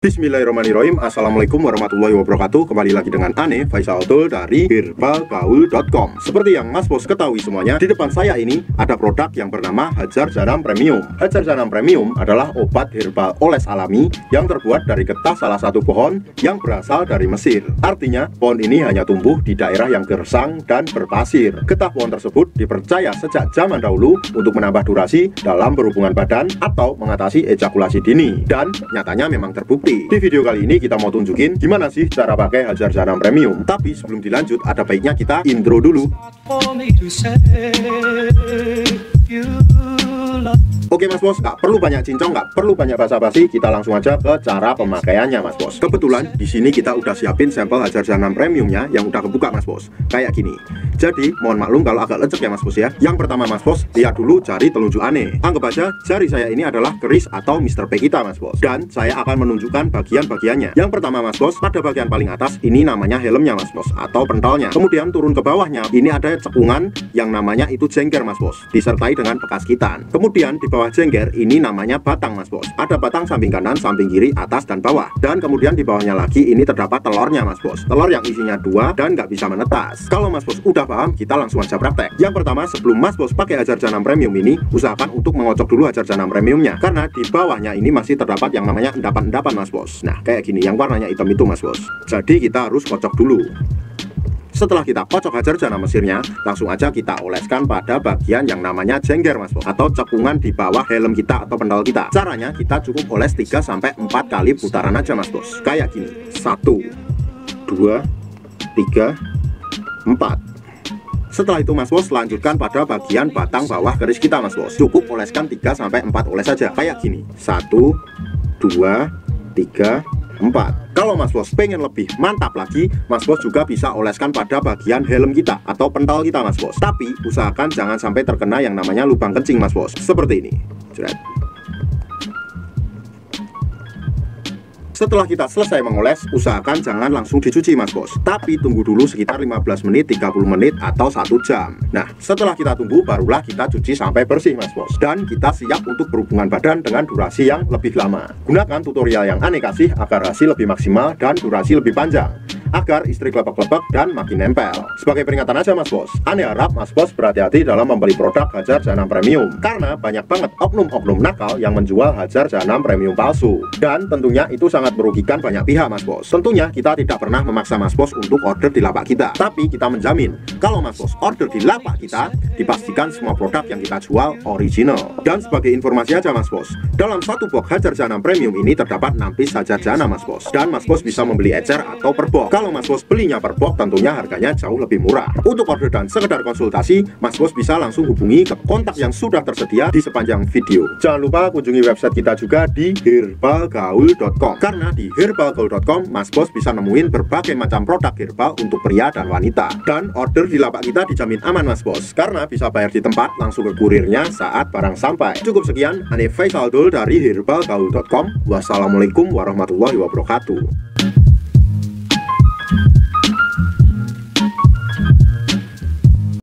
Bismillahirrahmanirrahim. Assalamualaikum warahmatullahi wabarakatuh. Kembali lagi dengan Ane Faisal Abdul dari herbalgaul.com. Seperti yang Mas Bos ketahui semuanya, di depan saya ini ada produk yang bernama Hajar Janam Premium. Hajar Janam Premium adalah obat herbal oles alami yang terbuat dari getah salah satu pohon yang berasal dari Mesir. Artinya, pohon ini hanya tumbuh di daerah yang gersang dan berpasir. Getah pohon tersebut dipercaya sejak zaman dahulu untuk menambah durasi dalam berhubungan badan atau mengatasi ejakulasi dini. Dan nyatanya memang terbukti. Di video kali ini kita mau tunjukin gimana sih cara pakai Hajar Janam Premium. Tapi sebelum dilanjut, ada baiknya kita intro dulu. Oke Mas Bos, nggak perlu banyak cincong, nggak perlu banyak basa-basi, kita langsung aja ke cara pemakaiannya Mas Bos. Kebetulan di sini kita udah siapin sampel Hajar Janam Premiumnya yang udah kebuka Mas Bos. Kayak gini. Jadi mohon maklum kalau agak lecek ya Mas Bos ya. Yang pertama Mas Bos, lihat dulu jari telunjuk Ane. Anggap aja jari saya ini adalah keris atau Mr. P kita Mas Bos. Dan saya akan menunjukkan bagian-bagiannya. Yang pertama Mas Bos, pada bagian paling atas ini namanya helmnya Mas Bos atau pentolnya. Kemudian turun ke bawahnya, ini ada cekungan yang namanya itu jengger Mas Bos, disertai dengan bekas kitan. Kemudian di bawah jengger ini namanya batang Mas Bos. Ada batang samping kanan, samping kiri, atas dan bawah. Dan kemudian di bawahnya lagi ini terdapat telurnya Mas Bos. Telur yang isinya 2 dan nggak bisa menetas. Kalau Mas Bos udah paham, kita langsung aja praktek. Yang pertama, sebelum Mas Bos pakai Hajar Janam Premium ini, usahakan untuk mengocok dulu Hajar Janam Premiumnya, karena di bawahnya ini masih terdapat yang namanya endapan-endapan Mas Bos. Nah kayak gini, yang warnanya hitam itu Mas Bos. Jadi kita harus kocok dulu. Setelah kita kocok Hajar Janam Mesirnya, langsung aja kita oleskan pada bagian yang namanya jengger Mas Bos, atau cekungan di bawah helm kita atau pendal kita. Caranya kita cukup oles 3-4 kali putaran aja Mas Bos. Kayak gini. 1 2 3 4. Setelah itu Mas Bos, lanjutkan pada bagian batang bawah keris kita Mas Bos. Cukup oleskan 3-4 oles saja. Kayak gini. 1 2 3 4. Kalau Mas Bos pengen lebih mantap lagi, Mas Bos juga bisa oleskan pada bagian helm kita atau pental kita Mas Bos. Tapi usahakan jangan sampai terkena yang namanya lubang kencing Mas Bos. Seperti ini. Jret. Setelah kita selesai mengoles, usahakan jangan langsung dicuci Mas Bos, tapi tunggu dulu sekitar 15 menit, 30 menit, atau 1 jam. Nah, setelah kita tunggu, barulah kita cuci sampai bersih Mas Bos. Dan kita siap untuk berhubungan badan dengan durasi yang lebih lama. Gunakan tutorial yang Ane kasih agar hasil lebih maksimal dan durasi lebih panjang, agar istri klepek-klepek dan makin nempel. Sebagai peringatan aja Mas Bos, Ane harap Mas Bos berhati-hati dalam membeli produk Hajar Janam Premium, karena banyak banget oknum-oknum nakal yang menjual Hajar Janam Premium palsu. Dan tentunya itu sangat merugikan banyak pihak Mas Bos. Tentunya kita tidak pernah memaksa Mas Bos untuk order di lapak kita, tapi kita menjamin kalau Mas Bos order di lapak kita, dipastikan semua produk yang kita jual original. Dan sebagai informasi aja Mas Bos, dalam satu box Hajar Janam Premium ini terdapat 6 piece Hajar Janam Mas Bos. Dan Mas Bos bisa membeli ecer atau per box. Kalau Mas Bos belinya per box, tentunya harganya jauh lebih murah. Untuk order dan sekedar konsultasi, Mas Bos bisa langsung hubungi ke kontak yang sudah tersedia di sepanjang video. Jangan lupa kunjungi website kita juga di herbalgaul.com. Karena di herbalgaul.com, Mas Bos bisa nemuin berbagai macam produk herbal untuk pria dan wanita. Dan order di lapak kita dijamin aman Mas Bos, karena bisa bayar di tempat langsung ke kurirnya saat barang sampai. Cukup sekian, Ane Faisal Abdul dari herbalgaul.com. Wassalamualaikum warahmatullahi wabarakatuh.